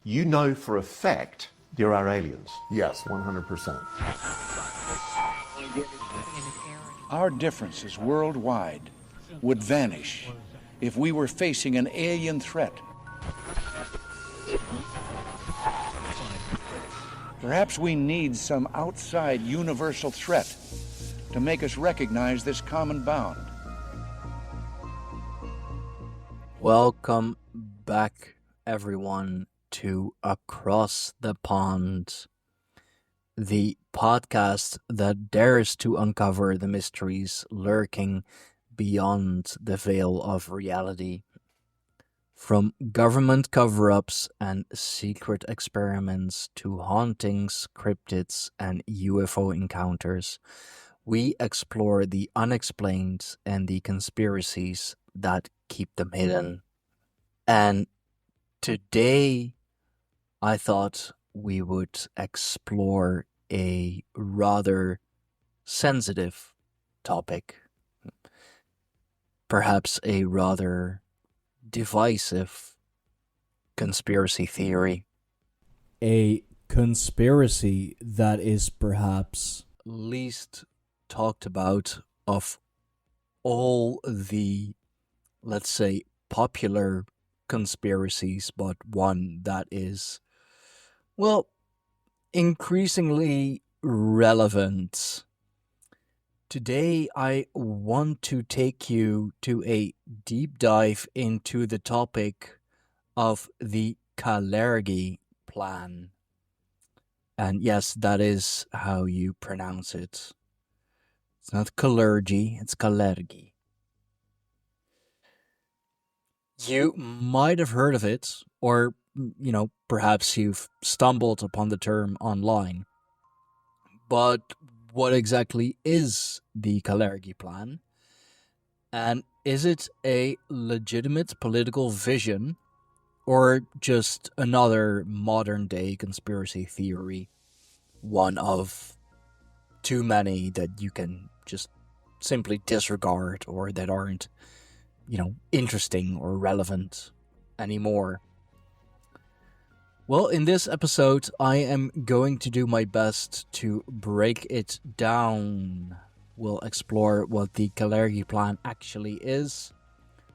you know for a fact there are aliens. Yes, 100%. Our differences worldwide would vanish if we were facing an alien threat. Perhaps we need some outside universal threat to make us recognize this common bond. Welcome back, everyone, to Across the Pond, the podcast that dares to uncover the mysteries lurking beyond the veil of reality. From government cover-ups and secret experiments to hauntings, cryptids, and UFO encounters, we explore the unexplained and the conspiracies that keep them hidden. And today, I thought we would explore a rather sensitive topic, perhaps a rather divisive conspiracy theory. A conspiracy that is perhaps least talked about of all the, let's say, popular conspiracies, but one that is, well, increasingly relevant. Today, I want to take you to a deep dive into the topic of the Kalergi Plan. And yes, that is how you pronounce it. It's not Kalergi, it's Kalergi. You might have heard of it, or, perhaps you've stumbled upon the term online. But what exactly is the Kalergi Plan? And is it a legitimate political vision or just another modern-day conspiracy theory? One of too many that you can just simply disregard or that aren't, interesting or relevant anymore. Well, in this episode, I am going to do my best to break it down. We'll explore what the Kalergi Plan actually is,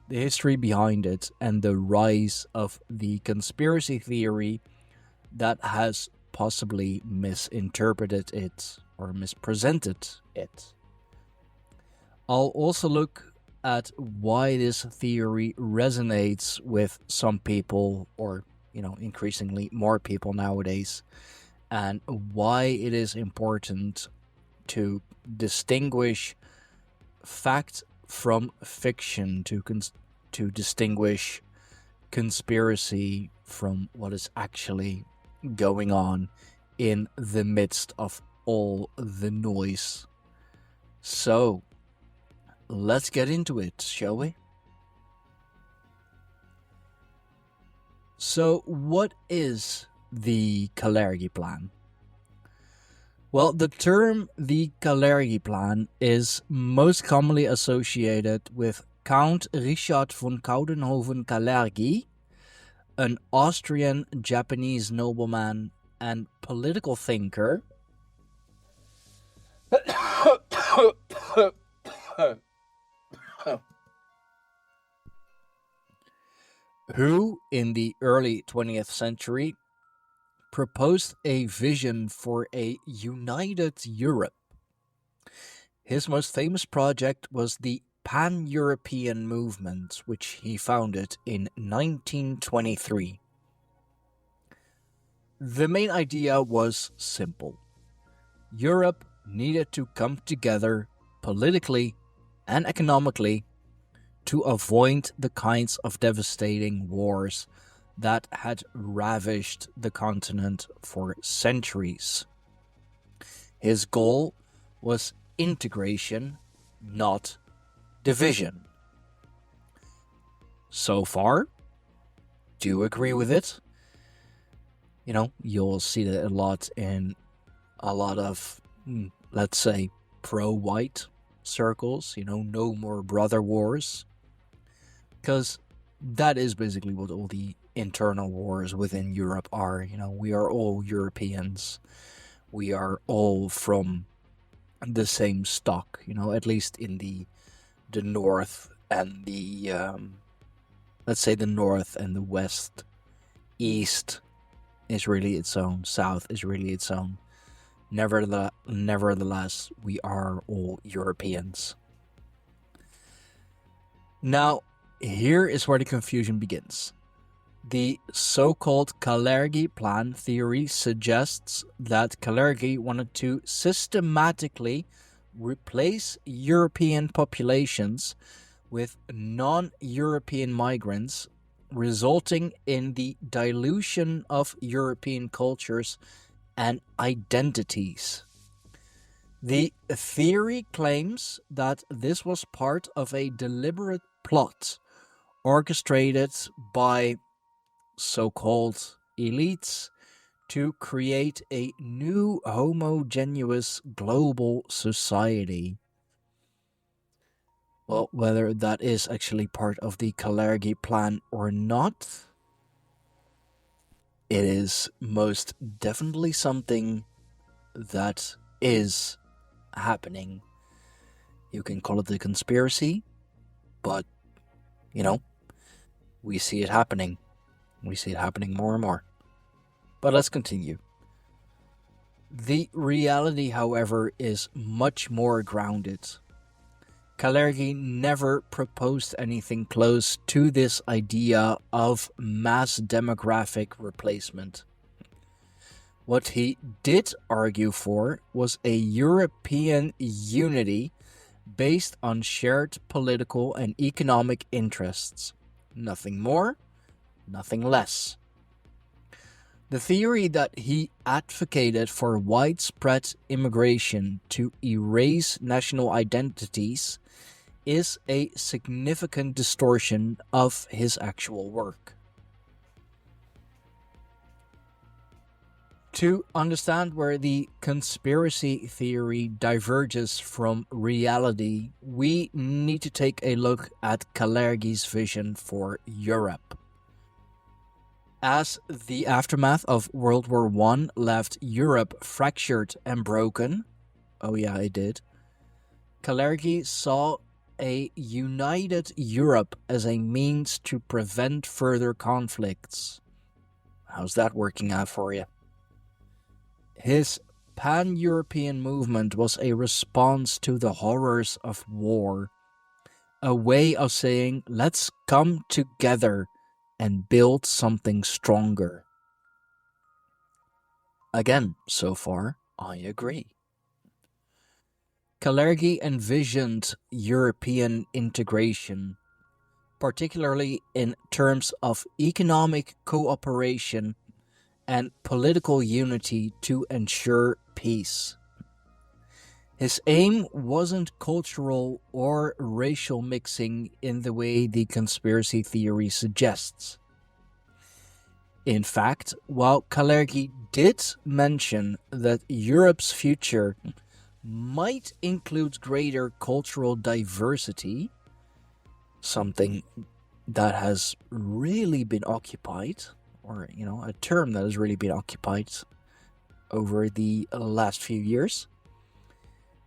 the history behind it, and the rise of the conspiracy theory that has possibly misinterpreted it or mispresented it. I'll also look at why this theory resonates with some people, or increasingly more people nowadays, and why it is important to distinguish fact from fiction, to distinguish conspiracy from what is actually going on in the midst of all the noise. So, let's get into it, shall we? So, what is the Kalergi Plan? Well, the term the Kalergi Plan is most commonly associated with Count Richard von Coudenhove-Kalergi, an Austrian-Japanese nobleman and political thinker who, in the early 20th century, proposed a vision for a united Europe. His most famous project was the Pan-European movement, which he founded in 1923. The main idea was simple. Europe needed to come together politically and economically to avoid the kinds of devastating wars that had ravished the continent for centuries. His goal was integration, not division. So far, do you agree with it? You'll see that a lot in a lot of, let's say, pro-white circles, no more brother wars. Because that is basically what all the internal wars within Europe are. You know, we are all Europeans. We are all from the same stock, you know, at least in the north and the let's say the north and the west. East is really its own, south is really its own. Nevertheless, we are all Europeans. Now, here is where the confusion begins. The so-called Kalergi Plan theory suggests that Kalergi wanted to systematically replace European populations with non-European migrants, resulting in the dilution of European cultures and identities. The theory claims that this was part of a deliberate plot orchestrated by so-called elites to create a new homogeneous global society. Well, whether that is actually part of the Kalergi Plan or not, it is most definitely something that is happening. You can call it a conspiracy, but, you know, we see it happening. We see it happening more and more. But let's continue. The reality, however, is much more grounded. Kalergi never proposed anything close to this idea of mass demographic replacement. What he did argue for was a European unity based on shared political and economic interests. Nothing more, nothing less. The theory that he advocated for widespread immigration to erase national identities is a significant distortion of his actual work. To understand where the conspiracy theory diverges from reality, we need to take a look at Kalergi's vision for Europe. As the aftermath of World War I left Europe fractured and broken, oh yeah, it did, Kalergi saw a united Europe as a means to prevent further conflicts. How's that working out for you? His pan-European movement was a response to the horrors of war, a way of saying, let's come together and build something stronger. Again, so far, I agree. Kalergi envisioned European integration, particularly in terms of economic cooperation and political unity to ensure peace. His aim wasn't cultural or racial mixing in the way the conspiracy theory suggests. In fact, while Kalergi did mention that Europe's future might include greater cultural diversity, something that has really been occupied, or, you know, a term that has really been occupied over the last few years,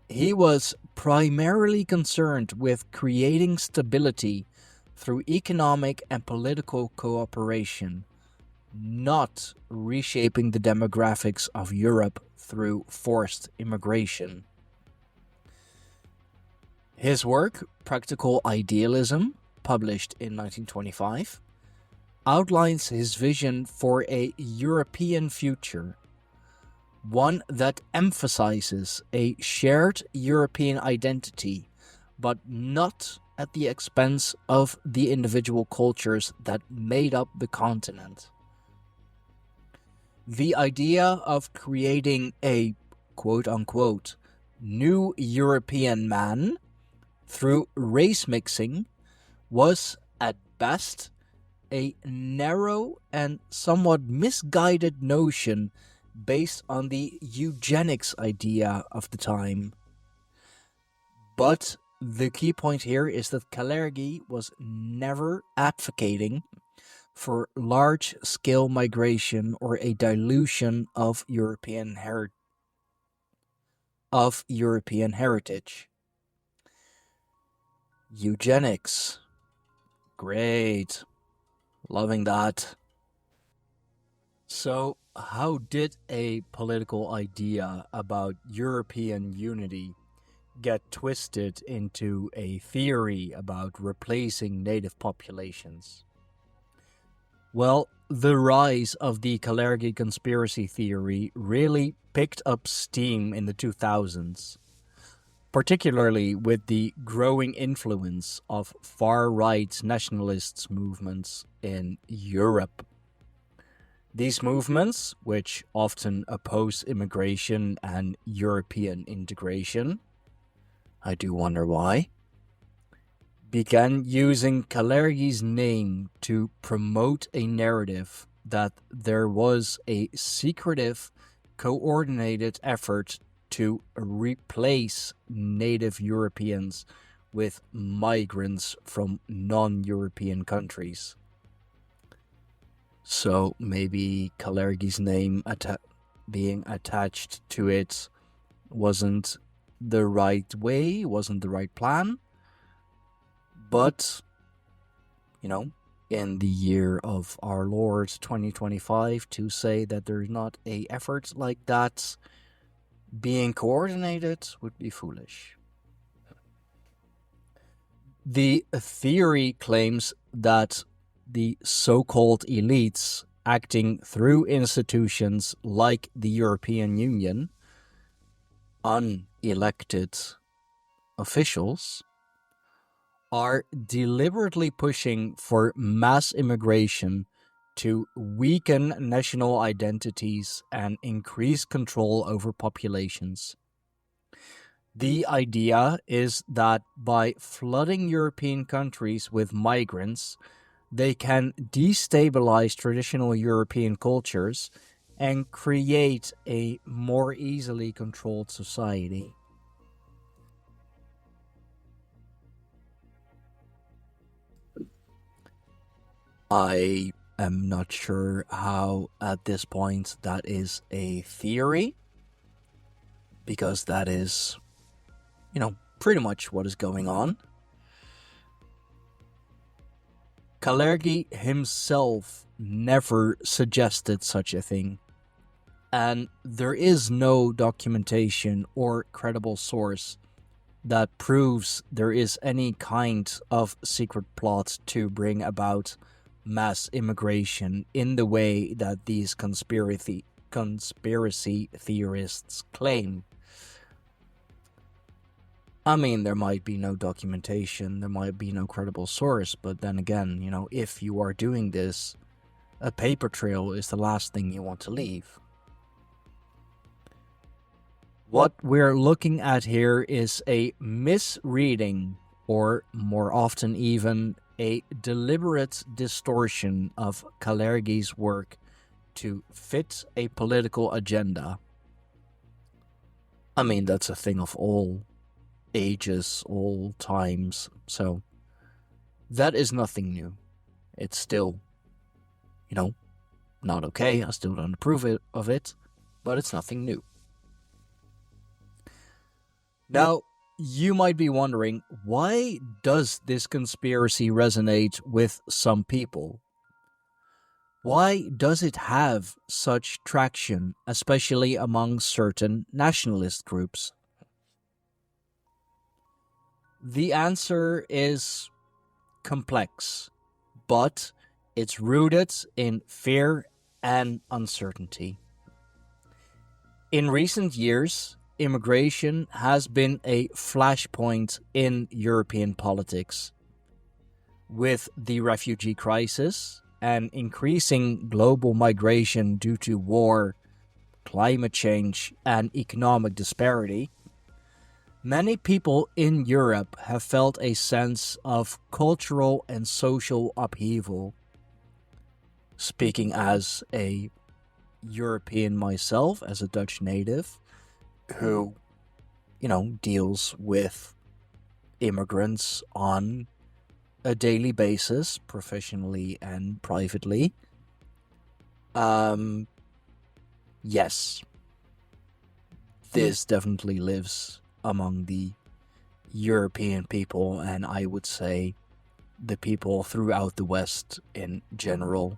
he was primarily concerned with creating stability through economic and political cooperation, not reshaping the demographics of Europe through forced immigration. His work, Practical Idealism, published in 1925, outlines his vision for a European future, one that emphasizes a shared European identity, but not at the expense of the individual cultures that made up the continent. The idea of creating a quote-unquote new European man through race mixing was, at best, a narrow and somewhat misguided notion based on the eugenics idea of the time. But the key point here is that Kalergi was never advocating for large-scale migration or a dilution of European heritage. Eugenics. Great. Loving that. So, how did a political idea about European unity get twisted into a theory about replacing native populations? Well, the rise of the Kalergi conspiracy theory really picked up steam in the 2000s, particularly with the growing influence of far-right nationalist movements in Europe. These movements, which often oppose immigration and European integration, I do wonder why, began using Kalergi's name to promote a narrative that there was a secretive, coordinated effort to replace native Europeans with migrants from non-European countries. So maybe Kalergi's name being attached to it wasn't the right way, wasn't the right plan. But, in the year of our Lord 2025, to say that there's not a effort like that being coordinated would be foolish. The theory claims that the so-called elites acting through institutions like the European Union, unelected officials, are deliberately pushing for mass immigration to weaken national identities and increase control over populations. The idea is that by flooding European countries with migrants, they can destabilize traditional European cultures and create a more easily controlled society. I am not sure how at this point that is a theory, because that is, pretty much what is going on. Kalergi himself never suggested such a thing, and there is no documentation or credible source that proves there is any kind of secret plot to bring about mass immigration in the way that these conspiracy theorists claim. I mean, there might be no documentation, there might be no credible source, but then again, if you are doing this, a paper trail is the last thing you want to leave. What we're looking at here is a misreading, or more often even a deliberate distortion of Kalergi's work to fit a political agenda. I mean, that's a thing of all ages, all times, so that is nothing new. It's still, not okay. I still don't approve of it, but it's nothing new. Now, you might be wondering, why does this conspiracy resonate with some people? Why does it have such traction, especially among certain nationalist groups? The answer is complex, but it's rooted in fear and uncertainty. In recent years, immigration has been a flashpoint in European politics. With the refugee crisis and increasing global migration due to war, climate change, and economic disparity, many people in Europe have felt a sense of cultural and social upheaval. Speaking as a European myself, as a Dutch native, who, deals with immigrants on a daily basis, professionally and privately, yes, this definitely lives among the European people, and I would say the people throughout the West in general.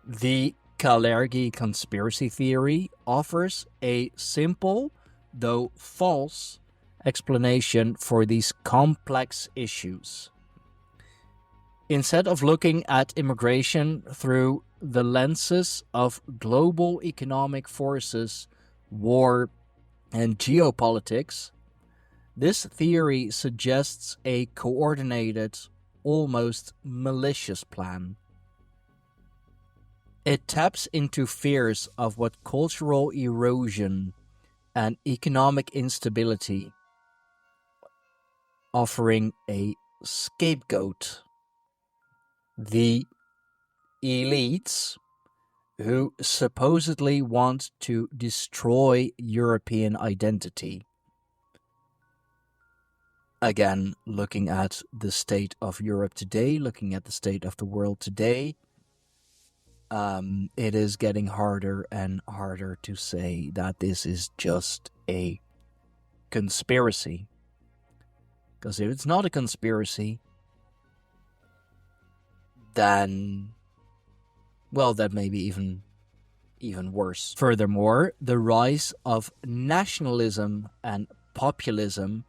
The Kalergi conspiracy theory offers a simple, though false, explanation for these complex issues. Instead of looking at immigration through the lenses of global economic forces, war, and geopolitics, this theory suggests a coordinated, almost malicious plan. It taps into fears of what cultural erosion and economic instability, offering a scapegoat. The elites, who supposedly want to destroy European identity. Again, looking at the state of Europe today, looking at the state of the world today, it is getting harder and harder to say that this is just a conspiracy. Because if it's not a conspiracy, then, well, that may be even worse. Furthermore, the rise of nationalism and populism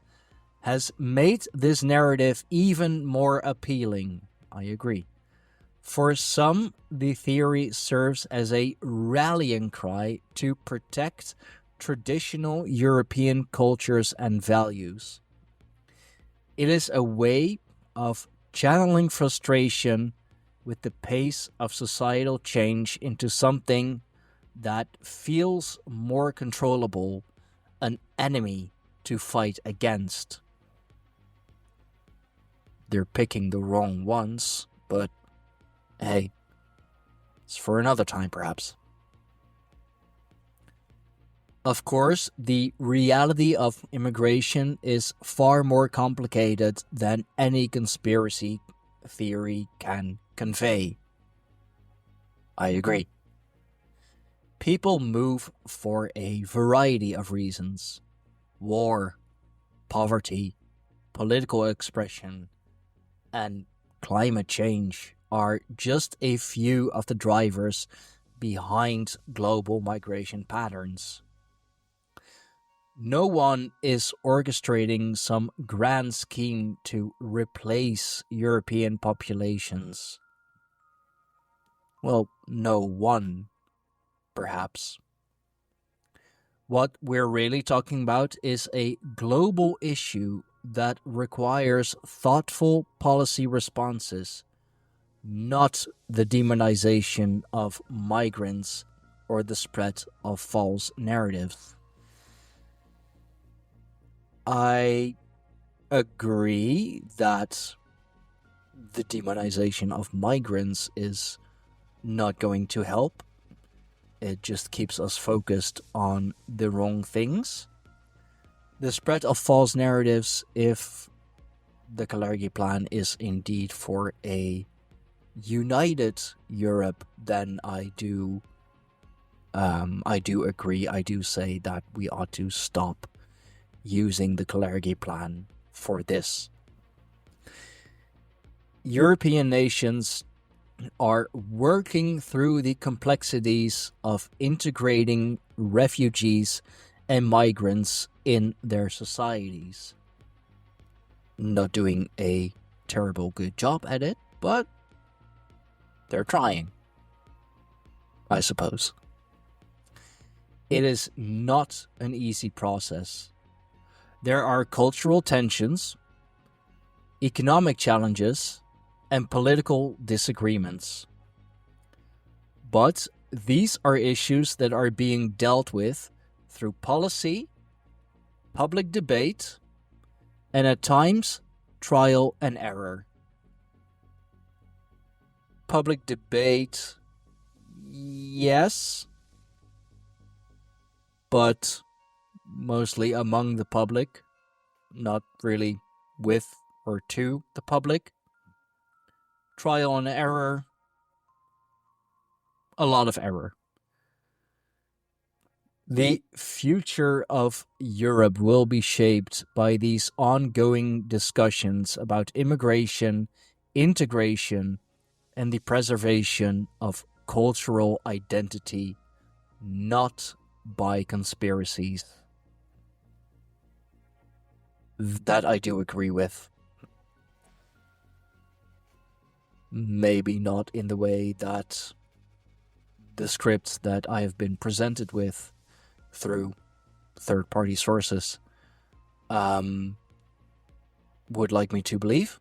has made this narrative even more appealing. I agree. For some, the theory serves as a rallying cry to protect traditional European cultures and values. It is a way of channeling frustration with the pace of societal change into something that feels more controllable, an enemy to fight against. They're picking the wrong ones, but hey, it's for another time perhaps. Of course, the reality of immigration is far more complicated than any conspiracy theory can convey. I agree. People move for a variety of reasons. War, poverty, political expression, and climate change are just a few of the drivers behind global migration patterns. No one is orchestrating some grand scheme to replace European populations. Well, no one, perhaps. What we're really talking about is a global issue that requires thoughtful policy responses, not the demonization of migrants or the spread of false narratives. I agree that the demonization of migrants is not going to help. It just keeps us focused on the wrong things. The spread of false narratives, if the Kalergi Plan is indeed for a united Europe, then I do agree. I do say that we ought to stop using the Kalergi Plan for this. European nations are working through the complexities of integrating refugees and migrants in their societies. Not doing a terrible good job at it, but they're trying, I suppose. It is not an easy process. There are cultural tensions, economic challenges, and political disagreements. But these are issues that are being dealt with through policy, public debate, and at times, trial and error. Public debate, yes, but mostly among the public, not really with or to the public. Trial and error. A lot of error. The future of Europe will be shaped by these ongoing discussions about immigration, integration, and the preservation of cultural identity, not by conspiracies. That I do agree with. Maybe not in the way that the scripts that I have been presented with through third-party sources would like me to believe,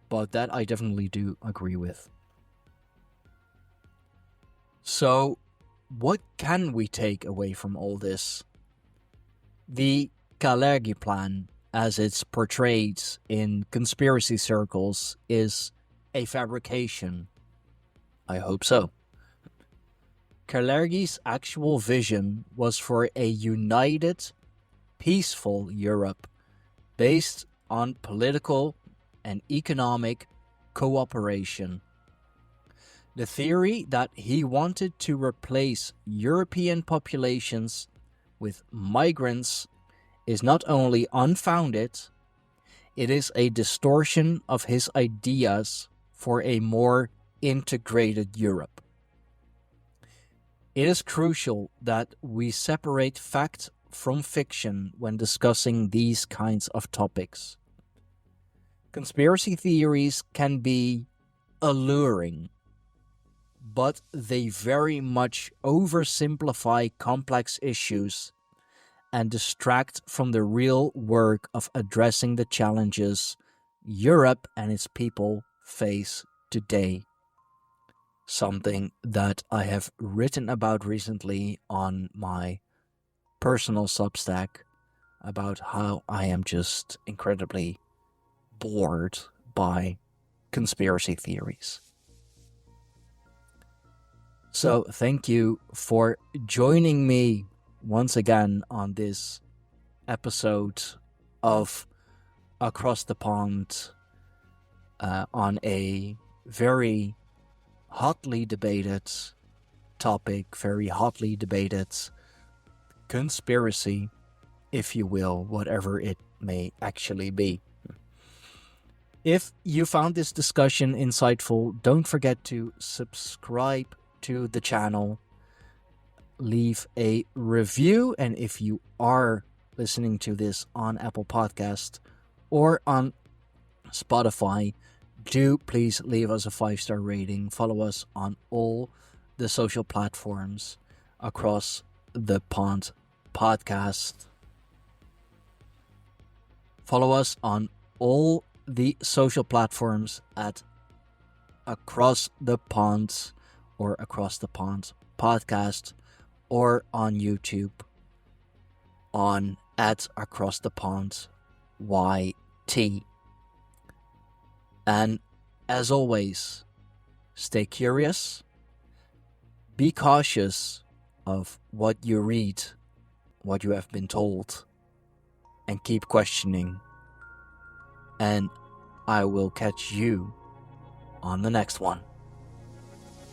but that I definitely do agree with. So, what can we take away from all this? The Kalergi Plan, as it's portrayed in conspiracy circles, is a fabrication. I hope so. Kalergi's actual vision was for a united, peaceful Europe based on political and economic cooperation. The theory that he wanted to replace European populations with migrants is not only unfounded, it is a distortion of his ideas for a more integrated Europe. It is crucial that we separate fact from fiction when discussing these kinds of topics. Conspiracy theories can be alluring, but they very much oversimplify complex issues and distract from the real work of addressing the challenges Europe and its people face today. Something that I have written about recently on my personal Substack about how I am just incredibly bored by conspiracy theories. So thank you for joining me once again on this episode of Across the Pond on a very hotly debated topic, very hotly debated conspiracy, if you will, whatever it may actually be. If you found this discussion insightful, don't forget to subscribe to the channel, leave a review, and if you are listening to this on Apple Podcast or on Spotify, do please leave us a 5-star rating. Follow us on all the social platforms across the Pond Podcast. Follow us on all the social platforms at Across the Pond or Across the Pond Podcast, or on YouTube on at Across the Pond YT. And as always, stay curious, be cautious of what you read, what you have been told, and keep questioning. And I will catch you on the next one.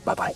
Bye-bye.